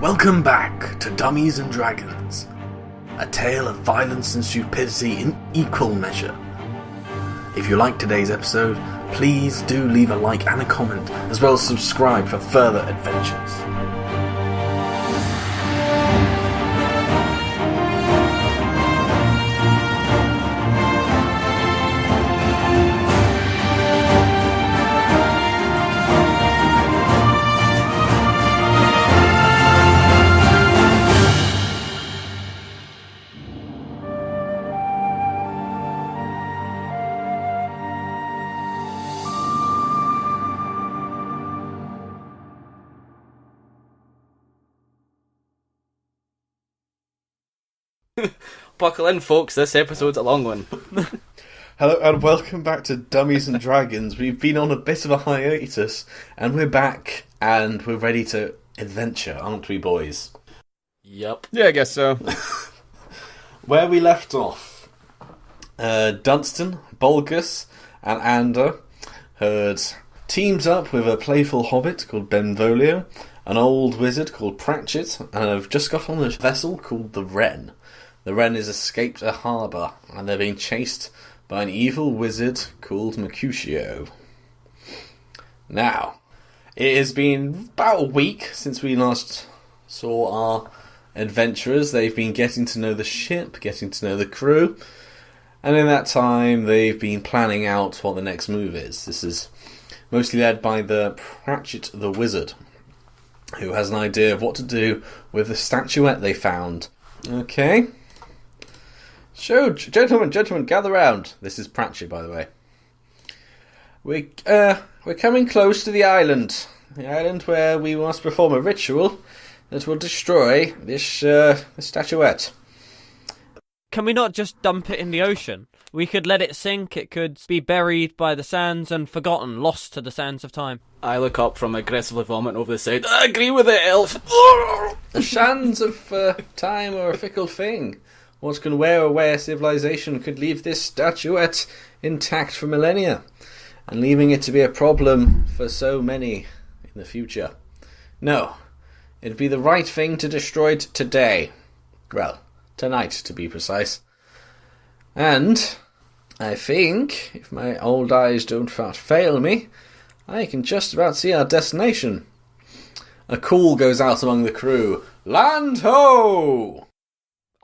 Welcome back to Dummies and Dragons, a tale of violence and stupidity in equal measure. If you liked today's episode, please do leave a like and a comment, as well as subscribe for further adventures. Buckle in, folks, this episode's a long one. Hello and welcome back to Dummies and Dragons. We've been on a bit of a hiatus, and we're back, and we're ready to adventure, aren't we, boys? Yep. Yeah, I guess so. Where we left off, Dunstan, Bulgus, and Ander had teamed up with a playful hobbit called Benvolio, an old wizard called Pratchett, and have just got on a vessel called the Wren. The Wren has escaped a harbour, and they're being chased by an evil wizard called Mercutio. Now, it has been about a week since we last saw our adventurers. They've been getting to know the ship, getting to know the crew, and in that time they've been planning out what the next move is. This is mostly led by the Pratchett the Wizard, who has an idea of what to do with the statuette they found. Okay. So, gentlemen, gather round. This is Pratchett, by the way. We're coming close to the island where we must perform a ritual that will destroy this statuette. Can we not just dump it in the ocean? We could let it sink, it could be buried by the sands and forgotten, lost to the sands of time. I look up from aggressively vomiting over the side. I agree with it, elf. The sands of time are a fickle thing. What can wear away a civilization could leave this statuette intact for millennia, and leaving it to be a problem for so many in the future. No, it'd be the right thing to destroy it today. Well, tonight, to be precise. And I think, if my old eyes don't fail me, I can just about see our destination. A call goes out among the crew. Land ho!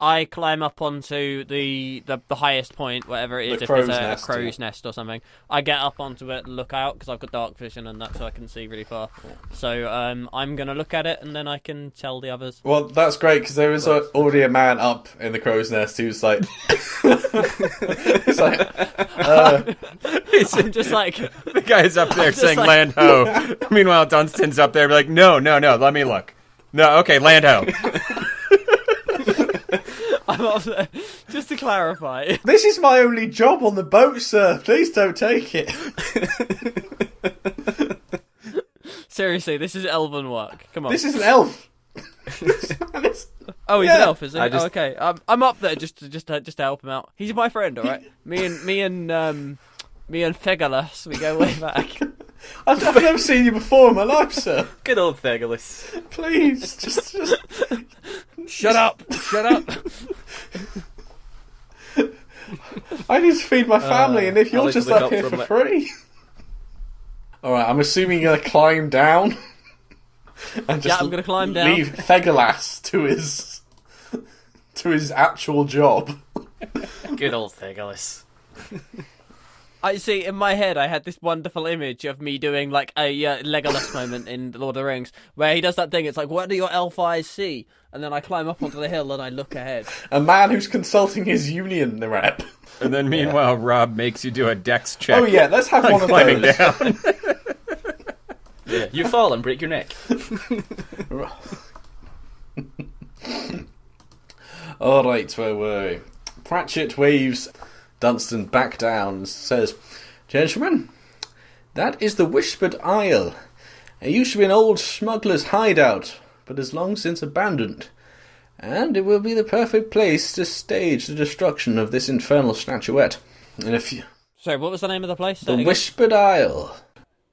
I climb up onto the highest point, whatever it is, The if there's crow's a nest, crow's nest or something. I get up onto it and look out, because I've got dark vision and that, so I can see really far. So I'm going to look at it, and then I can tell the others. Well, that's great, because there was already a man up in the crow's nest who's like... He's like... I'm just like... The guy's up there saying like- land ho. Meanwhile, Dunstan's up there like, no, let me look. No, okay, land ho. I'm up there, just to clarify. This is my only job on the boat, sir. Please don't take it. Seriously, this is elven work. Come on. This is an elf. Oh, he's Yeah. an elf, is he? I just- Oh, okay. I'm up there just to help him out. He's my friend, all right. Me and Fegalas, we go way back. I've never seen you before in my life, sir. Good old Fegalis. Please, just... Shut up! I need to feed my family, and if I'll you're just look up up here from for it. free... Alright, I'm assuming you're going to climb down. And just Yeah, I'm gonna climb down. leave Fegalas to his actual job. Good old Fegalis. I see, in my head, I had this wonderful image of me doing, like, a Legolas moment in Lord of the Rings, where he does that thing, it's like, what do your elf eyes see? And then I climb up onto the hill and I look ahead. A man who's consulting his union rep. And then meanwhile, Rob makes you do a dex check. Oh yeah, let's have one of Climbing those. down. Yeah, you fall and break your neck. Alright, where were we? Pratchett waves Dunstan back down and says, "Gentlemen, that is the Whispered Isle. It used to be an old smuggler's hideout, but is long since abandoned. And it will be the perfect place to stage the destruction of this infernal statuette. In a few... Sorry, what was the name of the place? The Whispered Isle.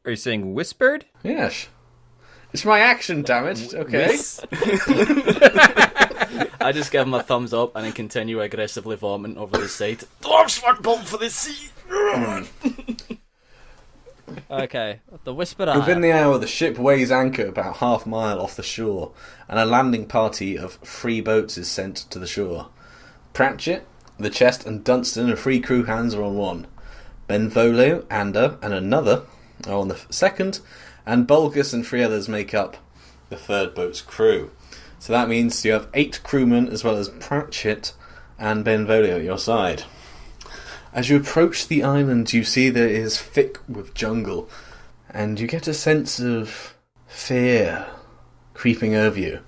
Are you saying whispered? Yes. It's my action, damn it. Okay. Yes. I just give him a thumbs up and then continue aggressively vomiting over the side. Dwarfs want bomb for the sea! Okay, the whispered Within the hour, the ship weighs anchor about half-mile off the shore, and a landing party of 3 boats is sent to the shore. Pratchett, the Chest, and Dunstan and 3 crew hands are on one. Benvolio, Ander, and another are on the second, and Bulgus and 3 others make up the third boat's crew. So that means you have 8 crewmen as well as Pratchett and Benvolio at your side. As you approach the island, you see that it is thick with jungle, and you get a sense of fear creeping over you,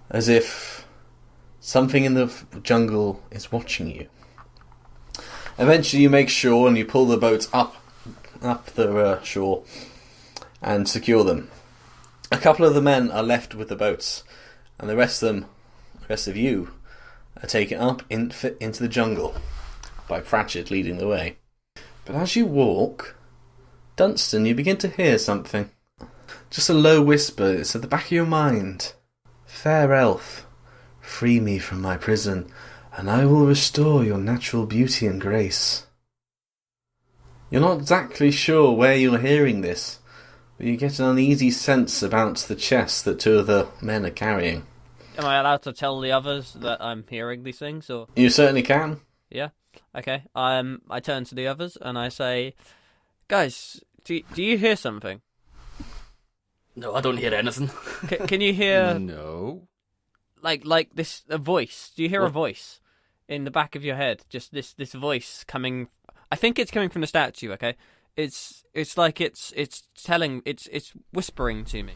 as if something in the jungle is watching you. Eventually you make shore and you pull the boats up the shore and secure them. A couple of the men are left with the boats, and the rest of you are taken up into the jungle by Pratchett leading the way. But as you walk, Dunstan, you begin to hear something. Just a low whisper. It's at the back of your mind. Fair elf, free me from my prison, and I will restore your natural beauty and grace. You're not exactly sure where you're hearing this, but you get an uneasy sense about the chest that 2 of the men are carrying. Am I allowed to tell the others that I'm hearing these things, or? You certainly can. Yeah. Okay. I turn to the others and I say, guys, do you hear something? No, I don't hear anything. Can you hear No. like this a voice? Do you hear a voice in the back of your head? Just this voice coming. I think it's coming from the statue. Okay. It's like it's whispering to me.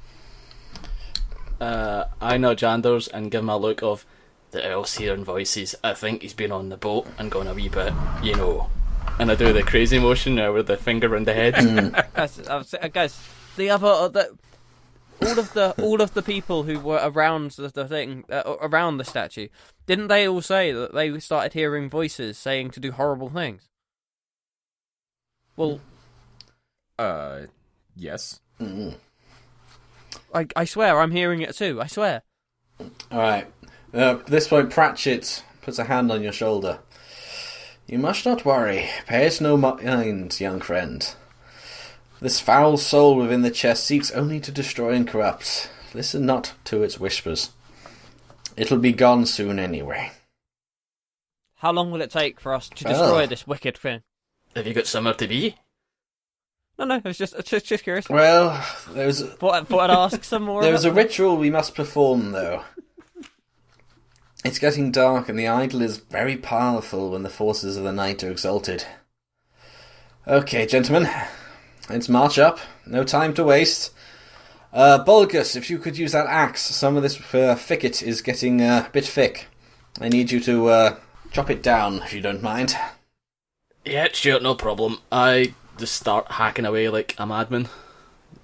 I nudge Anders and give him a look of the elf's hearing voices. I think he's been on the boat and gone a wee bit, And I do the crazy motion now with the finger around the head. Guys, all of the people who were around the thing, around the statue, didn't they all say that they started hearing voices saying to do horrible things? Well, yes. I swear I'm hearing it too. I swear. All right. At this point, Pratchett puts a hand on your shoulder. You must not worry. Pay it no mind, young friend. This foul soul within the chest seeks only to destroy and corrupt. Listen not to its whispers. It'll be gone soon anyway. How long will it take for us to destroy this wicked thing? Have you got somewhere to be? No, it's just curious. Well, Thought I'd ask some more. There is a ritual we must perform, though. It's getting dark, and the idol is very powerful when the forces of the night are exalted. Okay, gentlemen, let's march up. No time to waste. Bulgus, if you could use that axe. Some of this thicket is getting a bit thick. I need you to chop it down, if you don't mind. Yeah, sure, no problem. I just start hacking away like a madman.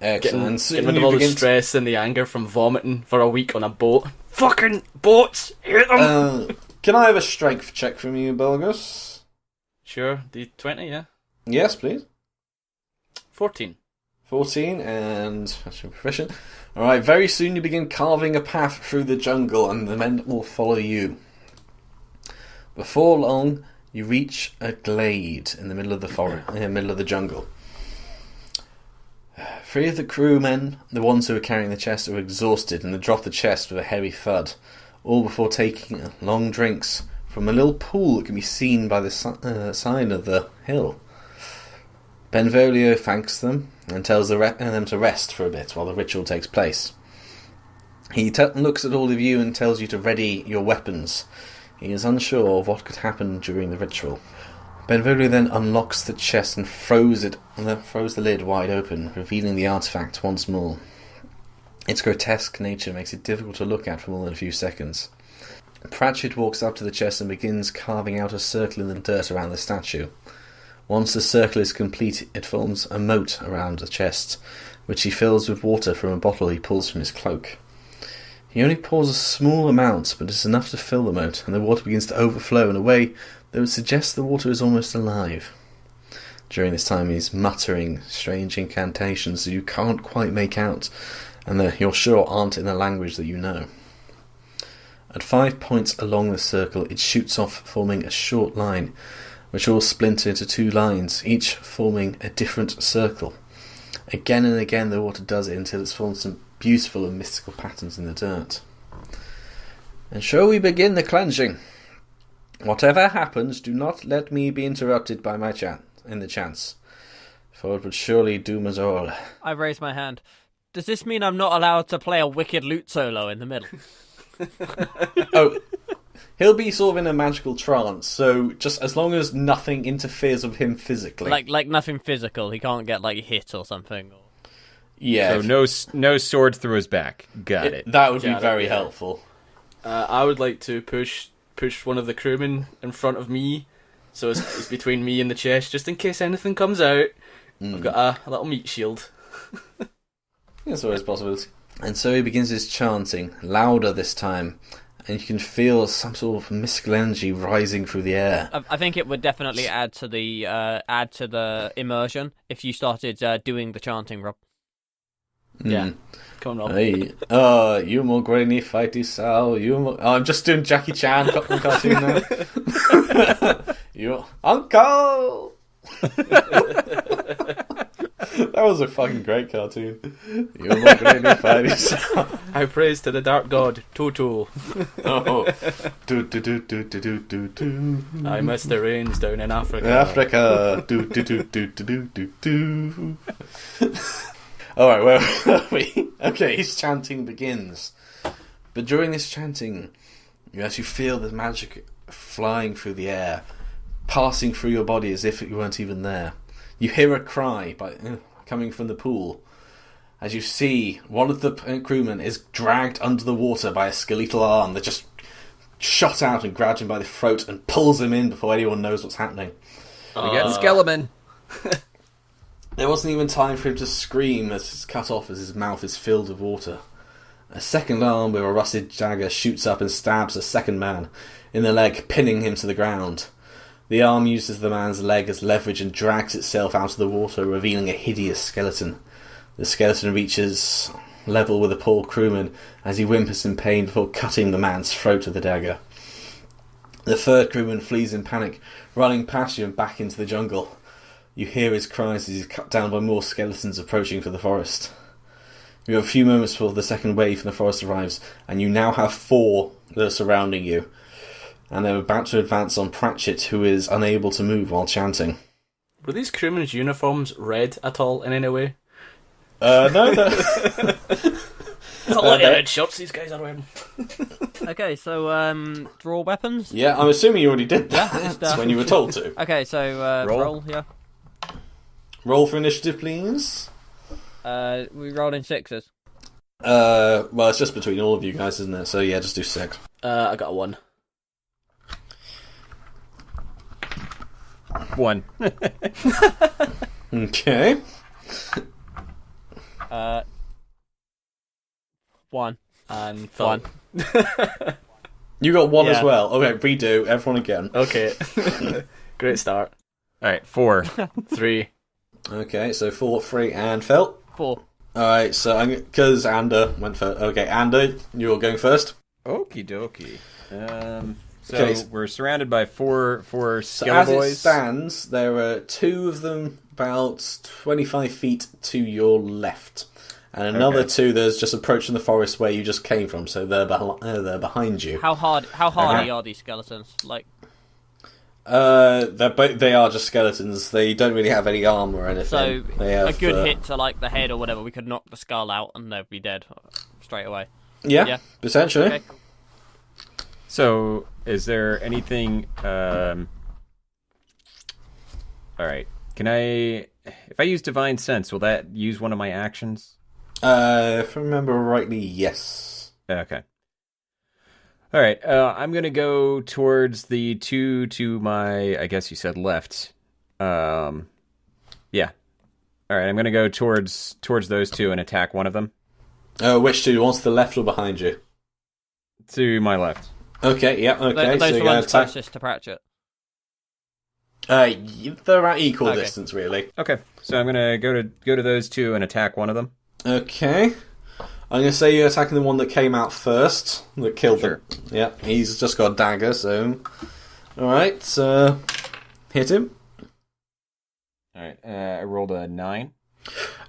Excellent. Getting rid of all the stress and the anger from vomiting for a week on a boat. Fucking boats! Hate them! Can I have a strength check from you, Bulgus? Sure, D20, yeah. Yes, please. 14. 14, and that's your proficient. Alright, very soon you begin carving a path through the jungle, and the men will follow you. Before long, you reach a glade in the middle of the forest, in the middle of the jungle. 3 of the crewmen, the ones who are carrying the chest, are exhausted and they drop the chest with a heavy thud, all before taking long drinks from a little pool that can be seen by the side of the hill. Benvolio thanks them and tells them to rest for a bit while the ritual takes place. He looks at all of you and tells you to ready your weapons. He is unsure of what could happen during the ritual. Benvolio then unlocks the chest and throws the lid wide open, revealing the artifact once more. Its grotesque nature makes it difficult to look at for more than a few seconds. Pratchett walks up to the chest and begins carving out a circle in the dirt around the statue. Once the circle is complete, it forms a moat around the chest, which he fills with water from a bottle he pulls from his cloak. He only pours a small amount, but it's enough to fill the moat, and the water begins to overflow in a way that would suggest the water is almost alive. During this time he's muttering strange incantations that you can't quite make out, and that you're sure aren't in a language that you know. At 5 points along the circle, it shoots off, forming a short line, which all splinter into 2 lines, each forming a different circle. Again and again the water does it until it's formed some beautiful and mystical patterns in the dirt. And shall we begin the cleansing? Whatever happens, do not let me be interrupted by my chance, for it would surely doom us all. I raise my hand. Does this mean I'm not allowed to play a wicked lute solo in the middle? Oh, he'll be sort of in a magical trance, so just as long as nothing interferes with him physically. Like nothing physical. He can't get hit or something. Yeah. So no sword through his back. Got it. That would be Yeah, very yeah. helpful. I would like to push one of the crewmen in front of me, so it's between me and the chest, just in case anything comes out. I've got a little meat shield. That's always a possibility. And so he begins his chanting, louder this time, and you can feel some sort of mystical energy rising through the air. I think it would definitely add to the immersion if you started doing the chanting, Rob. Yeah. Come on, Rob. Hey, you more grainy fighty Sal, you more... Oh, I'm just doing Jackie Chan cartoon now. You... Uncle! That was a fucking great cartoon. You more grainy fighty Sal. High praise to the dark god, Toto. Oh. Do do do do do do do do. I missed the rains down in Africa. Africa. Do do do do do do do. Alright, where are we? Okay, his chanting begins. But during this chanting, you actually feel the magic flying through the air, passing through your body as if you weren't even there. You hear a cry coming from the pool, as you see one of the crewmen is dragged under the water by a skeletal arm that just shot out and grabs him by the throat and pulls him in before anyone knows what's happening. We got Skeleman. There wasn't even time for him to scream as it's cut off as his mouth is filled with water. A second arm with a rusted dagger shoots up and stabs a second man in the leg, pinning him to the ground. The arm uses the man's leg as leverage and drags itself out of the water, revealing a hideous skeleton. The skeleton reaches level with the poor crewman as he whimpers in pain before cutting the man's throat with the dagger. The third crewman flees in panic, running past you and back into the jungle. You hear his cries as he's cut down by more skeletons approaching from the forest. You have a few moments before the second wave from the forest arrives, and you now have 4 that are surrounding you. And they're about to advance on Pratchett, who is unable to move while chanting. Were these crewmen's uniforms red at all in any way? No, There's a lot of red shirts these guys are wearing. Okay, so draw weapons. Yeah, I'm assuming you already did that. Yeah, That's when you were told to. Okay, so roll. Yeah. Roll for initiative, please. We rolled in 6s. Well, it's just between all of you guys, isn't it? So yeah, just do 6. I got a 1. 1. Okay. 1. And 1. You got 1 Yeah. as well. Okay, redo. Everyone again. Okay. Great start. Alright, 4. 3. Okay, so 4, 3, and Phil. 4. Alright, so because Ander went first. Okay, Ander, you're going first. Okie dokie. So Okay. we're surrounded by four So skeleton as it boys. stands, there are 2 of them about 25 feet to your left. And another Okay. 2 that's just approaching the forest where you just came from, so they're behind you. How hardy Okay. are these skeletons? Like, They are just skeletons. They don't really have any armor or anything. so They have, a good hit to like the head or whatever, we could knock the skull out and they'd be dead straight away. Yeah, Yeah. potentially. Okay. So, is there anything... Alright. Can I... If I use Divine Sense, will that use one of my actions? If I remember rightly, yes. Okay. Alright, I'm gonna go towards the 2 to my... I guess you said left. Yeah. Alright, I'm gonna go towards those 2 and attack one of them. Which 2? One's to the left or behind you? To my left. Okay, yeah, okay. Those so are the you're going ones to attack. closest to Pratchett. They're at equal Okay. distance, really. Okay, so I'm gonna go to those 2 and attack one of them. Okay. I'm going to say you're attacking the one that came out first, that killed Sure. them. Yeah, he's just got a dagger, so... Alright, hit him. Alright, I rolled a 9.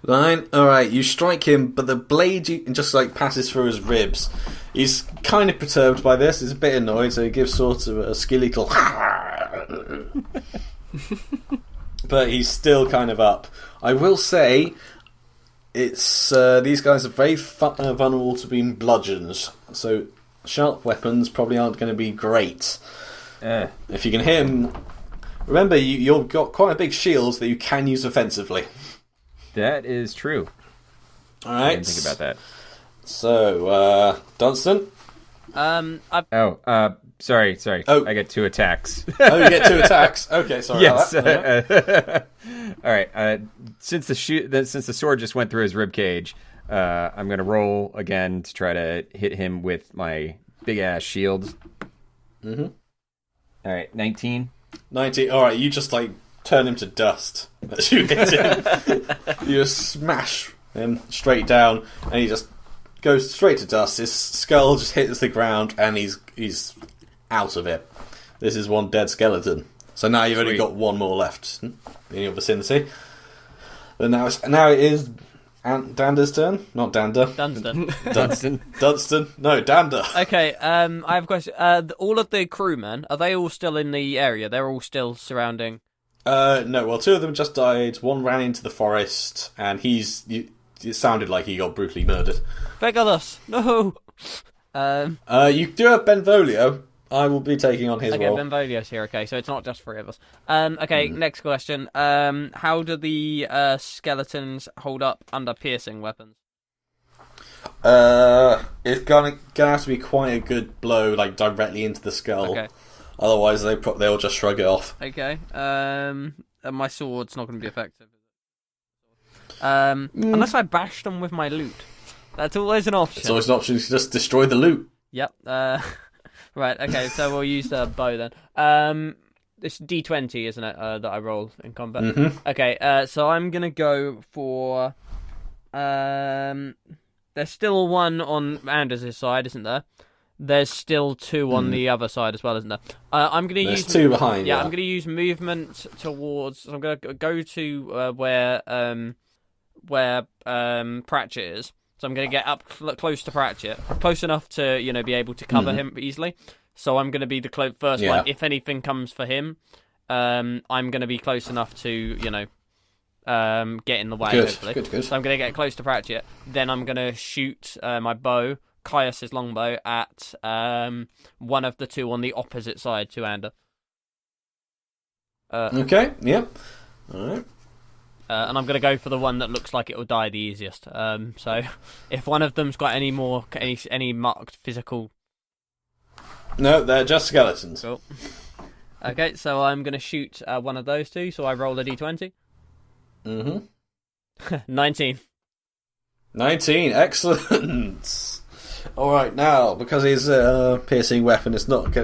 9. Alright, you strike him, but the blade just passes through his ribs. He's kind of perturbed by this, he's a bit annoyed, so he gives sort of a skeletal... But he's still kind of up. I will say... It's these guys are very vulnerable to being bludgeons, so sharp weapons probably aren't going to be great. If you can hit him, remember you've got quite a big shield that you can use offensively. That is true. All right, I didn't think about that. So Dunstan. Sorry. Oh. I get 2 attacks. Oh, you get 2 attacks. Okay, sorry. Yes. About that. All right. Since the sword just went through his rib cage, I'm gonna roll again to try to hit him with my big ass shield. Mm-hmm. All right, 19. 19. All right, you just turn him to dust as you hit him. You just smash him straight down, and he just goes straight to dust. His skull just hits the ground, and he's out of it. This is one dead skeleton. So now you've only got one more left in your vicinity. But now it is Dander's turn. Not Dander. Dunstan. No, Dander. Okay, I have a question. All of the crewmen, are they all still in the area? They're all still surrounding... No, well, 2 of them just died. One ran into the forest, and it sounded like he got brutally murdered. Vegalos! No! You do have Benvolio. I will be taking on his role. Okay, Benvolio's here, okay, so it's not just 3 of us. Okay, next question. How do the skeletons hold up under piercing weapons? It's gonna have to be quite a good blow, directly into the skull. Okay. Otherwise, they'll just shrug it off. Okay, and my sword's not going to be effective. Unless I bash them with my loot. That's always an option. It's always an option to just destroy the loot. Yep. Right, okay, so we'll use the bow then. It's D20, isn't it, that I roll in combat? Mm-hmm. Okay, so I'm going to go for... there's still 1 on Anders' side, isn't there? There's still 2 on the other side as well, isn't there? I'm going to use... There's 2 behind, yeah. I'm going to use movement towards... So I'm going to go to where Pratchett is. So I'm going to get up close to Pratchett, close enough to be able to cover him easily. So I'm going to be the first one. If anything comes for him, I'm going to be close enough to get in the way. Good. Hopefully. Good. So I'm going to get close to Pratchett. Then I'm going to shoot my bow, Caius's longbow, at one of the 2 on the opposite side to Ander. Okay. Yep. All right. And I'm going to go for the one that looks like it will die the easiest. So if one of them's got any marked physical... No, they're just skeletons. Cool. Okay, so I'm going to shoot one of those 2, so I roll a d20. Mm-hmm. 19. 19, excellent. Alright, now, because his piercing weapon, it's not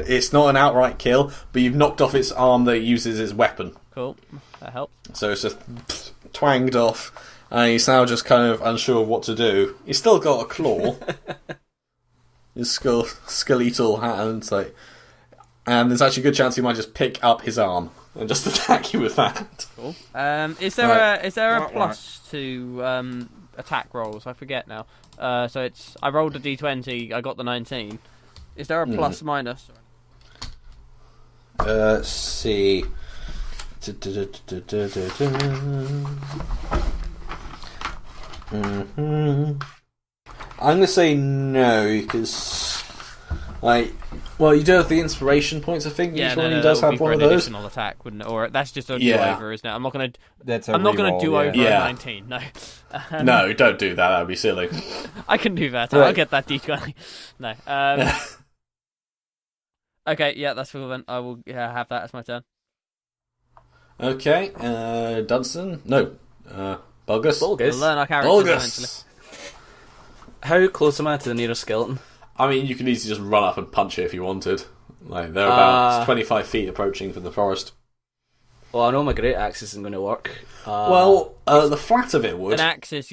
an outright kill, but you've knocked off its arm that it uses as weapon. Cool, that helps. So it's just twanged off, and he's now just kind of unsure of what to do. He's still got a claw. His skeletal hand, and there's actually a good chance he might just pick up his arm and just attack you with that. Cool. Is there a plus to attack rolls? I forget now. So I rolled a d20, I got the 19. Is there a plus minus? Let's see. I'm going to say no, because, you do have the inspiration points, I think. Each one does have one of those. Additional attack, wouldn't it? Or that's just a do-over, isn't it? I'm not going to... I'm not going to do over a 19, no. No, don't do that, that would be silly. I can do that, Right. I'll get that d20. No. Okay, yeah, that's cool then. I will have that as my turn. Okay, Dunstan? No, Bulgus? We'll learn our characters eventually. Bulgus! How close am I to the nearest skeleton? I mean, you can easily just run up and punch it if you wanted. They're about 25 feet approaching from the forest. Well, I know my great axe isn't going to work. The flat of it would. An axe is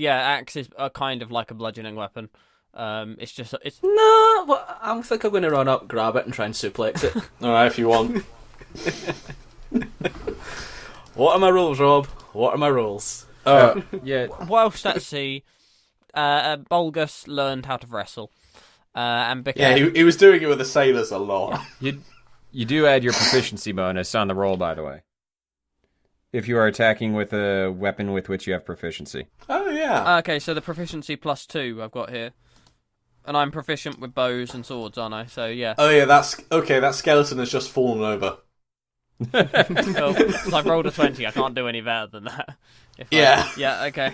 a kind of like a bludgeoning weapon. It's just it's No, well, I think I'm going to run up, grab it, and try and suplex it. Alright, if you want. What are my rules, Rob? What are my rules? Yeah. whilst at sea, Bulgus learned how to wrestle, and became Yeah, he was doing it with the sailors a lot. You do add your proficiency bonus on the roll, by the way. If you are attacking with a weapon with which you have proficiency. Oh, yeah. Okay, so the proficiency +2 I've got here. And I'm proficient with bows and swords, aren't I? So, yeah. Oh, yeah, that's... Okay, that skeleton has just fallen over. Well, 'cause I've rolled a 20, I can't do any better than that. Yeah. Okay.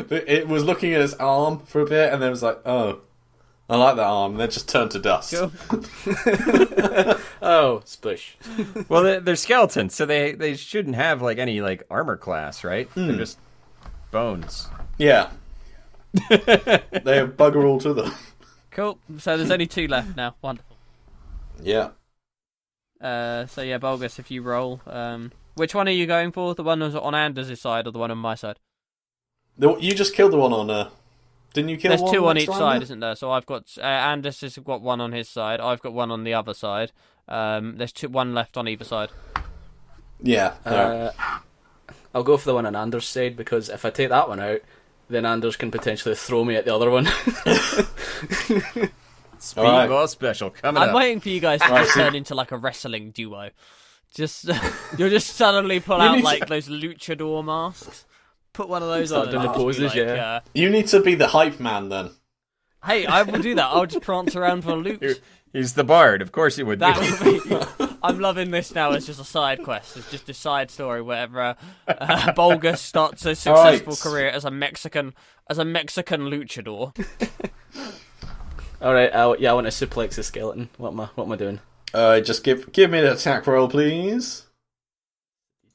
It was looking at his arm for a bit, and then was like, oh, I like that arm, and then just turned to dust. Cool. Oh, splish. Well, they're skeletons, so they shouldn't have like any like armor class, right? They're just bones. Yeah. They have bugger all to them. Cool. So there's only 2 left now. Wonderful. Yeah. So yeah, Bulgus, if you roll, which one are you going for? The one that's on Anders' side or the one on my side? You just killed the one on... Didn't you kill There's one 2 on next each time, side, then? isn't there? So I've got Anders has got 1 on his side. I've got 1 on the other side. There's 1 left on either side. Yeah. Alright. I'll go for the one on Anders' side, because if I take that one out, then Anders can potentially throw me at the other one. Speedball special coming I'm up. waiting for you guys to just turn into like a wrestling duo. Just you'll just suddenly pull out like those luchador masks. Put one of those Start on. doing And the just be poses, like, yeah. You need to be the hype man, then. Hey, I will do that. I'll just prance around for a loop. He's the bard. Of course he would That be. would be. I'm loving this now as just a side quest. It's just a side story wherever Bulgus starts a successful career as a Mexican luchador. All right, I want to suplex the skeleton. What am I doing? Just give me an attack roll, please.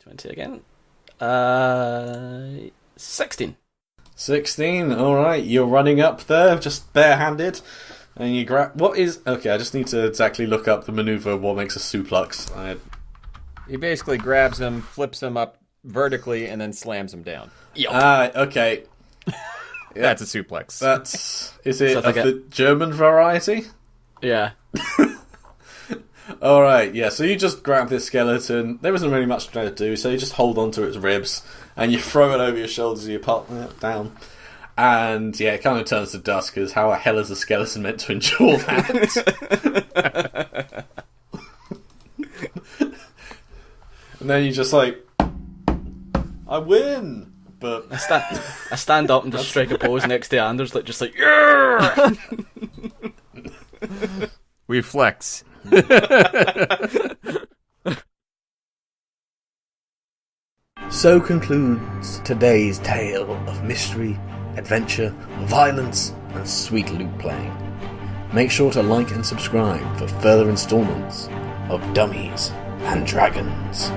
20 again. 16. 16. All right, you're running up there, just barehanded, and you grab. What is? Okay, I just need to exactly look up the maneuver of what makes a suplex. He basically grabs him, flips him up vertically, and then slams him down. Okay. That's a suplex. Is it So of the German variety? Yeah. Alright, yeah, so you just grab this skeleton. There wasn't really much to do, so you just hold onto its ribs and you throw it over your shoulders and you pop it down. And yeah, it kind of turns to dust because how the hell is a skeleton meant to endure that? And then you just like, I win! But I stand up and just strike a pose next to Anders, like just like, yeah. We flex. So concludes today's tale of mystery, adventure, violence, and sweet loot playing. Make sure to like and subscribe for further installments of Dummies and Dragons.